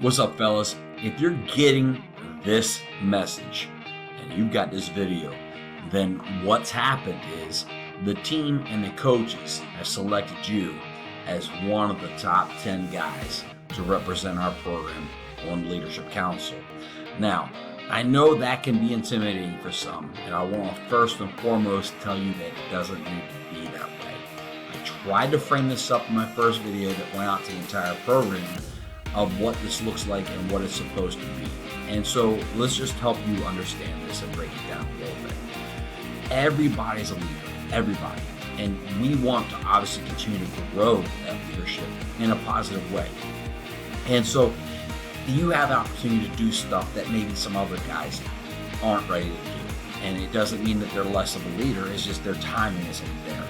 What's up, fellas? If you're getting this message and you've got this video, then what's happened is the team and the coaches have selected you as one of the top 10 guys to represent our program on Leadership Council. Now, I know that can be intimidating for some, and I want to first and foremost tell you that it doesn't need to be that way. I tried to frame this up in my first video that went out to the entire program of what this looks like and what it's supposed to be. And so let's just help you understand this and break it down a little bit. Everybody's a leader, everybody. And we want to obviously continue to grow that leadership in a positive way. And so you have the opportunity to do stuff that maybe some other guys aren't ready to do. And it doesn't mean that they're less of a leader, it's just their timing isn't there.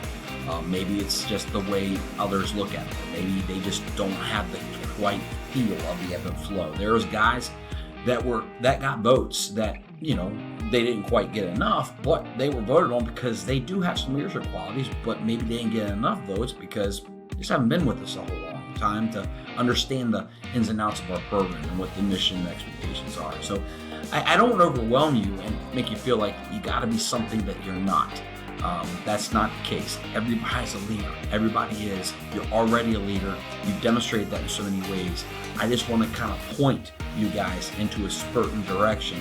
Maybe it's just the way others look at it. Or maybe they just don't have the quite feel of the ebb and flow. There's guys that got votes that, they didn't quite get enough, but they were voted on because they do have some leadership qualities, but maybe they didn't get enough votes because they just haven't been with us a whole long time to understand the ins and outs of our program and what the mission and expectations are. So I don't want to overwhelm you and make you feel like you got to be something that you're not. That's not the case. Everybody's a leader. Everybody is. You're already a leader. You've demonstrated that in so many ways. I just want to kind of point you guys into a certain direction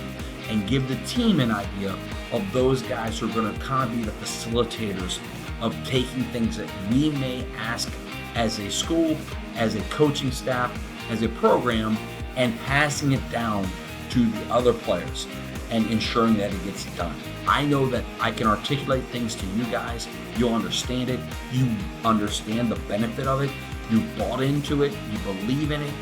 and give the team an idea of those guys who are going to kind of be the facilitators of taking things that we may ask as a school, as a coaching staff, as a program, and passing it down to the other players and ensuring that it gets done. I know that I can articulate things to you guys. You'll understand it. You understand the benefit of it. You bought into it. You believe in it.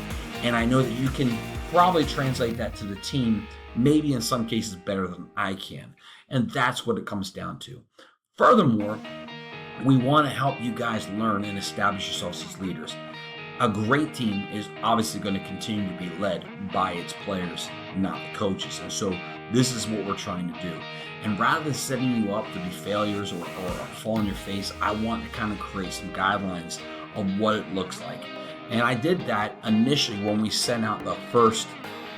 And I know that you can probably translate that to the team, maybe in some cases better than I can. And that's what it comes down to. Furthermore, we want to help you guys learn and establish yourselves as leaders. A great team is obviously going to continue to be led by its players, not the coaches. And so this is what we're trying to do. And rather than setting you up to be failures or fall on your face, I want to kind of create some guidelines of what it looks like. And I did that initially when we sent out the first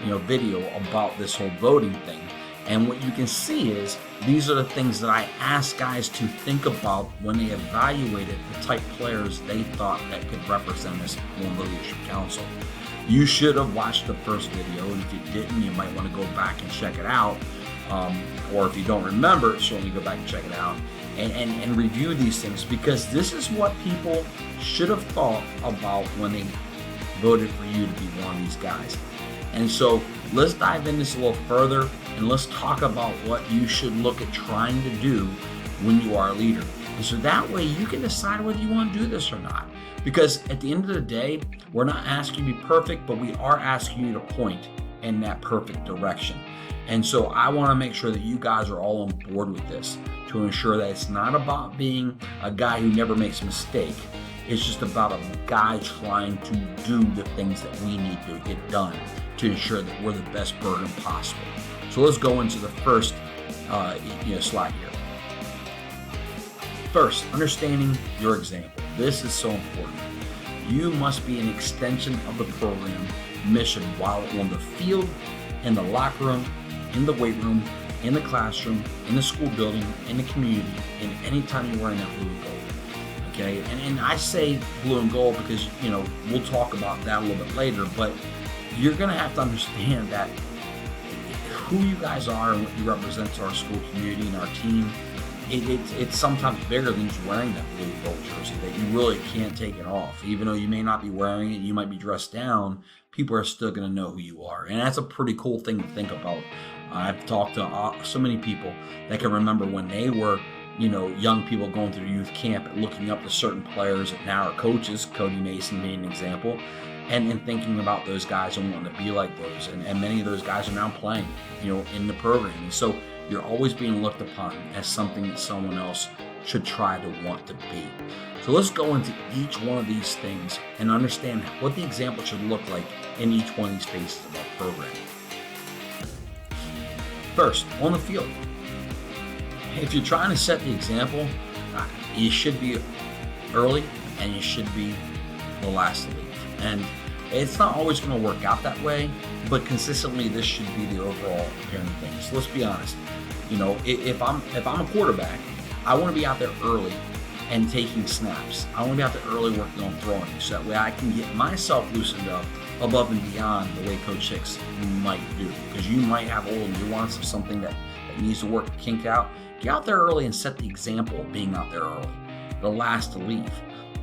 video about this whole voting thing. And what you can see is these are the things that I asked guys to think about when they evaluated the type players they thought that could represent us on the Leadership Council. You should have watched the first video, and if you didn't, you might want to go back and check it out. Or if you don't remember, certainly go back and check it out and review these things, because this is what people should have thought about when they voted for you to be one of these guys. And so let's dive in this a little further and let's talk about what you should look at trying to do when you are a leader. And so that way you can decide whether you want to do this or not. Because at the end of the day, we're not asking you to be perfect, but we are asking you to point in that perfect direction. And so I want to make sure that you guys are all on board with this to ensure that it's not about being a guy who never makes a mistake. It's just about a guy trying to do the things that we need to get done to ensure that we're the best program possible. So let's go into the first slide here. First, understanding your example. This is so important. You must be an extension of the program mission while on the field, in the locker room, in the weight room, in the classroom, in the school building, in the community, and anytime you're wearing that blue and gold. Okay, and I say blue and gold because we'll talk about that a little bit later, but you're going to have to understand that who you guys are and what you represent to our school community and our team, it's sometimes bigger than just wearing that blue and gold jersey, that you really can't take it off. Even though you may not be wearing it, you might be dressed down, people are still going to know who you are. And that's a pretty cool thing to think about. I've talked to so many people that can remember when they were young people going through youth camp and looking up to certain players that now are coaches, Cody Mason being an example, and thinking about those guys and wanting to be like those. And many of those guys are now playing, in the program. And so you're always being looked upon as something that someone else should try to want to be. So let's go into each one of these things and understand what the example should look like in each one of these phases of our program. First, on the field. If you're trying to set the example, you should be early and you should be the last to leave. And It's not always going to work out that way, but consistently this should be the overall apparent thing. So let's be honest. If I'm a quarterback, I want to be out there early and taking snaps. I want to be out there early working on throwing, so that way I can get myself loosened up above and beyond the way Coach Hicks might do. Because you might have a little nuance of something that needs to work, kink out. Get out there early and set the example of being out there early. The last to leave.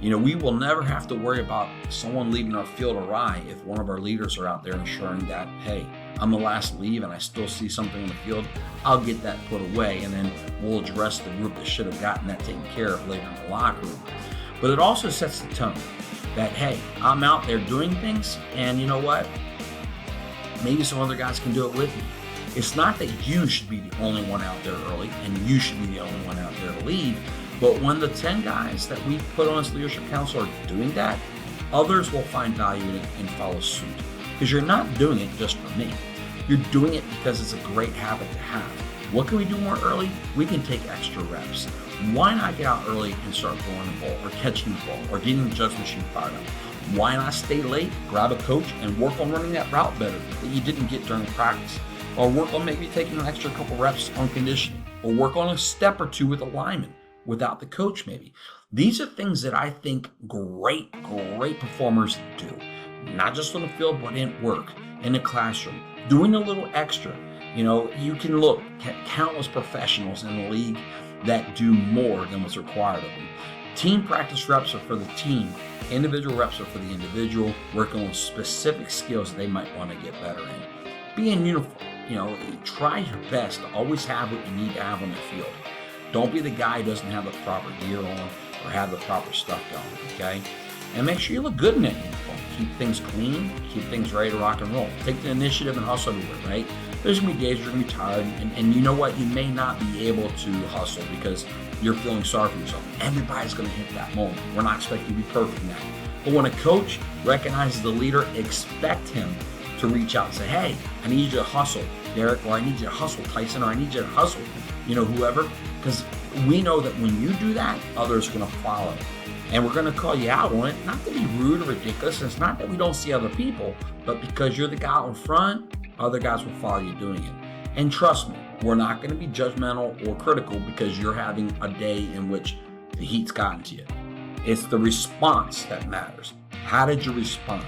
We will never have to worry about someone leaving our field awry if one of our leaders are out there ensuring that, hey, I'm the last to leave and I still see something in the field, I'll get that put away, and then we'll address the group that should have gotten that taken care of later in the locker room. But it also sets the tone that, hey, I'm out there doing things, and you know what? Maybe some other guys can do it with me. It's not that you should be the only one out there early and you should be the only one out there to leave. But when the 10 guys that we put on as leadership council are doing that, others will find value in it and follow suit. Because you're not doing it just for me. You're doing it because it's a great habit to have. What can we do more early? We can take extra reps. Why not get out early and start throwing the ball or catching the ball or getting the judge machine fired up? Why not stay late, grab a coach, and work on running that route better that you didn't get during practice? Or work on maybe taking an extra couple reps on conditioning, or work on a step or two with a lineman without the coach maybe. These are things that I think great performers do. Not just on the field, but in work, in the classroom, doing a little extra. You can look at countless professionals in the league that do more than what's required of them. Team practice reps are for the team. Individual reps are for the individual, working on specific skills that they might want to get better in. Be in uniform. Try your best to always have what you need to have on the field. Don't be the guy who doesn't have the proper gear on or have the proper stuff going, okay? And make sure you look good in that uniform. Keep things clean, keep things ready to rock and roll. Take the initiative and hustle everywhere, right? There's going to be days you're going to be tired, and you know what? You may not be able to hustle because you're feeling sorry for yourself. Everybody's going to hit that moment. We're not expecting you to be perfect in that. But when a coach recognizes the leader, expect him to reach out and say, hey, I need you to hustle, Derek, or I need you to hustle, Tyson, or I need you to hustle, whoever. Because we know that when you do that, others are going to follow. And we're going to call you out on it, not to be rude or ridiculous. It's not that we don't see other people, but because you're the guy out in front, other guys will follow you doing it. And trust me, we're not going to be judgmental or critical because you're having a day in which the heat's gotten to you. It's the response that matters. How did you respond?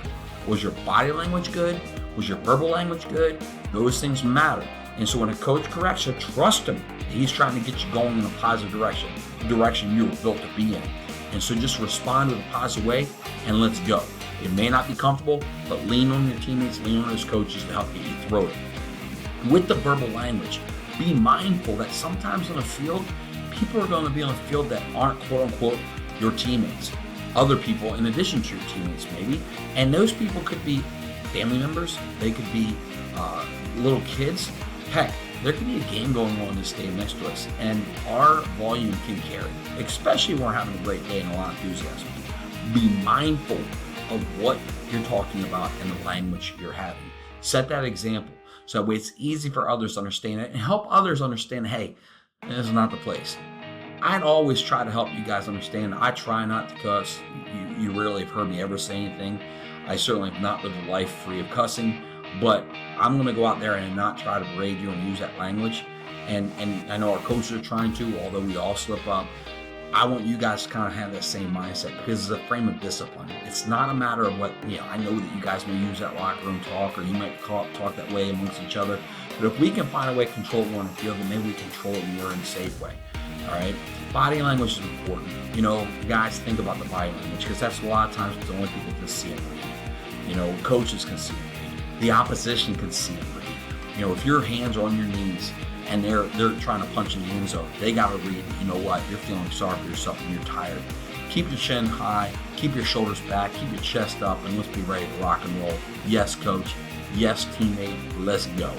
Was your body language good? Was your verbal language good? Those things matter. And so when a coach corrects you, trust him. He's trying to get you going in a positive direction, the direction you were built to be in. And so just respond in a positive way and let's go. It may not be comfortable, but lean on your teammates, lean on those coaches to help get you through it. With the verbal language, be mindful that sometimes on the field, people are going to be on the field that aren't quote unquote your teammates. Other people in addition to your teammates maybe. And those people could be family members. They could be little kids. Heck, there could be a game going on in the stadium next to us, and our volume can carry, especially when we're having a great day and a lot of enthusiasm. Be mindful of what you're talking about and the language you're having. Set that example so that way it's easy for others to understand it and help others understand, hey, this is not the place. I'd always try to help you guys understand. I try not to cuss. You rarely have heard me ever say anything. I certainly have not lived a life free of cussing, but I'm going to go out there and not try to berate you and use that language. And I know our coaches are trying to, although we all slip up. I want you guys to kind of have that same mindset because it's a frame of discipline. It's not a matter of what, I know that you guys may use that locker room talk or you might talk that way amongst each other. But if we can find a way to control it on the field, then maybe we control it more in a safe way. All right? Body language is important. Guys, think about the body language because that's a lot of times the only people can see and read. Coaches can see and read. The opposition can see and read. If your hands are on your knees and they're trying to punch in the end zone, they got to read, you're feeling sorry for yourself and you're tired. Keep your chin high, keep your shoulders back, keep your chest up, and let's be ready to rock and roll. Yes, coach. Yes, teammate. Let's go.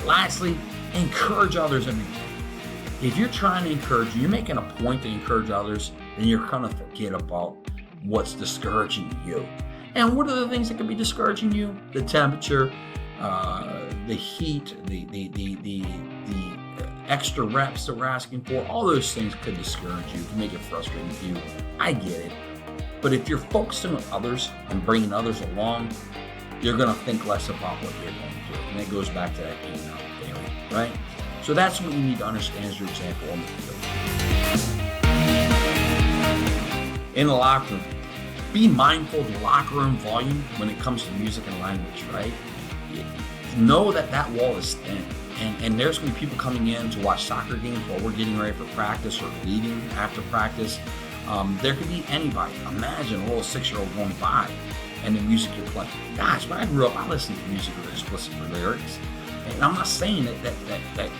Lastly, encourage others every day. If you're trying to encourage, you're making a point to encourage others, then you're going to forget about what's discouraging you. And what are the things that can be discouraging you? The temperature, the heat, the extra reps that we're asking for, all those things could discourage you, can make it frustrating for you. I get it. But if you're focusing on others and bringing others along, you're going to think less about what you're going to do. And it goes back to that game out daily, right? So that's what you need to understand as your example on the field. In the locker room, be mindful of the locker room volume when it comes to music and language, right? Know that that wall is thin. And there's going to be people coming in to watch soccer games while we're getting ready for practice or leaving after practice. There could be anybody. Imagine a little 6-year-old going by and the music you're playing. Guys, when I grew up, I listened to music with explicit lyrics. And I'm not saying that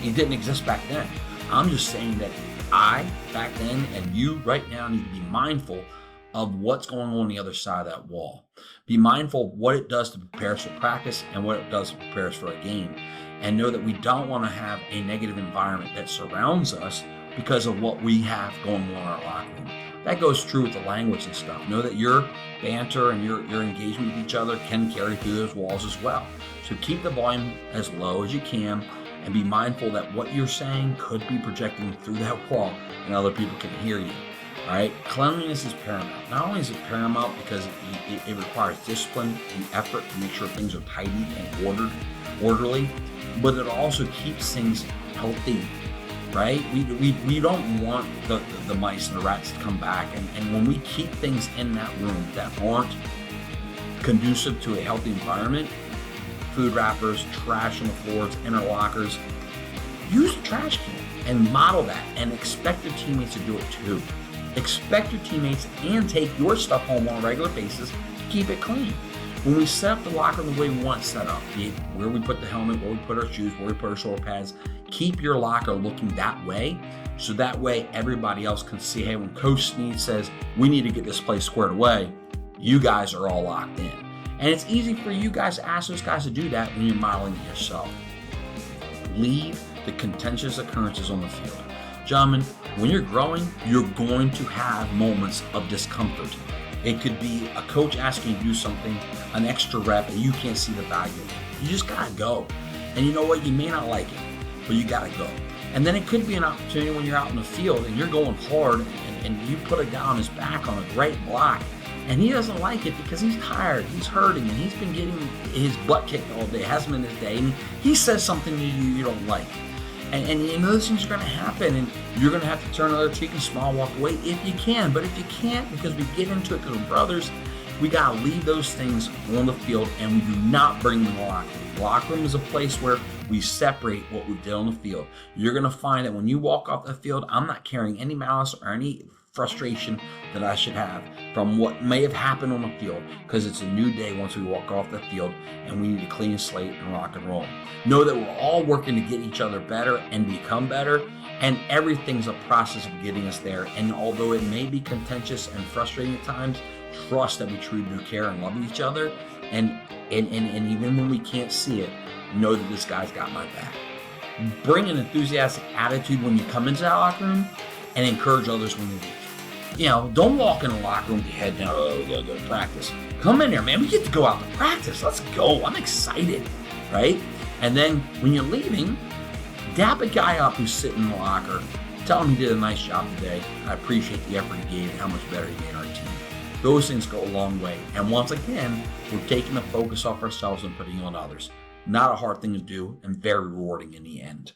it didn't exist back then. I'm just saying that I, back then, and you right now need to be mindful of what's going on the other side of that wall. Be mindful of what it does to prepare us for practice and what it does to prepare us for a game. And know that we don't want to have a negative environment that surrounds us because of what we have going on in our locker room. That goes true with the language and stuff. Know that your banter and your engagement with each other can carry through those walls as well. So keep the volume as low as you can and be mindful that what you're saying could be projecting through that wall and other people can hear you. All right? Cleanliness is paramount. Not only is it paramount because it requires discipline and effort to make sure things are tidy and orderly, but it also keeps things healthy, right? We don't want the mice and the rats to come back. And when we keep things in that room that aren't conducive to a healthy environment, food wrappers, trash on the floors, inner lockers, use a trash can and model that and expect your teammates to do it too. Expect your teammates and take your stuff home on a regular basis to keep it clean. When we set up the locker room the way we want it set up, where we put the helmet, where we put our shoes, where we put our shoulder pads, keep your locker looking that way, so that way everybody else can see, hey, when Coach Snead says we need to get this place squared away, you guys are all locked in. And it's easy for you guys to ask those guys to do that when you're modeling it yourself. Leave the contentious occurrences on the field. Gentlemen, when you're growing, you're going to have moments of discomfort. It could be a coach asking you to do something, an extra rep, and you can't see the value of it. You just gotta go. And you know what? You may not like it, but you gotta go. And then it could be an opportunity when you're out in the field and you're going hard and you put a guy on his back on a great block and he doesn't like it because he's tired, he's hurting, and he's been getting his butt kicked all day, hasn't been his day, and he says something to you don't like. And you know those things are going to happen, and you're going to have to turn another cheek and smile, walk away if you can. But if you can't, because we get into it because we're brothers, we got to leave those things on the field, and we do not bring them in the locker room. The locker room is a place where we separate what we did on the field. You're going to find that when you walk off the field, I'm not carrying any malice or any frustration that I should have from what may have happened on the field, because it's a new day once we walk off the field and we need to clean a slate and rock and roll. Know that we're all working to get each other better and become better, and everything's a process of getting us there. And although it may be contentious and frustrating at times, trust that we truly do care and love each other, and even when we can't see it, know that this guy's got my back. Bring an enthusiastic attitude when you come into that locker room and encourage others when you leave. You know, don't walk in the locker room with your head down, oh, we gotta go to practice. Come in there, man, we get to go out to practice. Let's go, I'm excited, right? And then when you're leaving, dap a guy up who's sitting in the locker. Tell him he did a nice job today. I appreciate the effort he gave and how much better he made our team. Those things go a long way. And once again, we're taking the focus off ourselves and putting it on others. Not a hard thing to do and very rewarding in the end.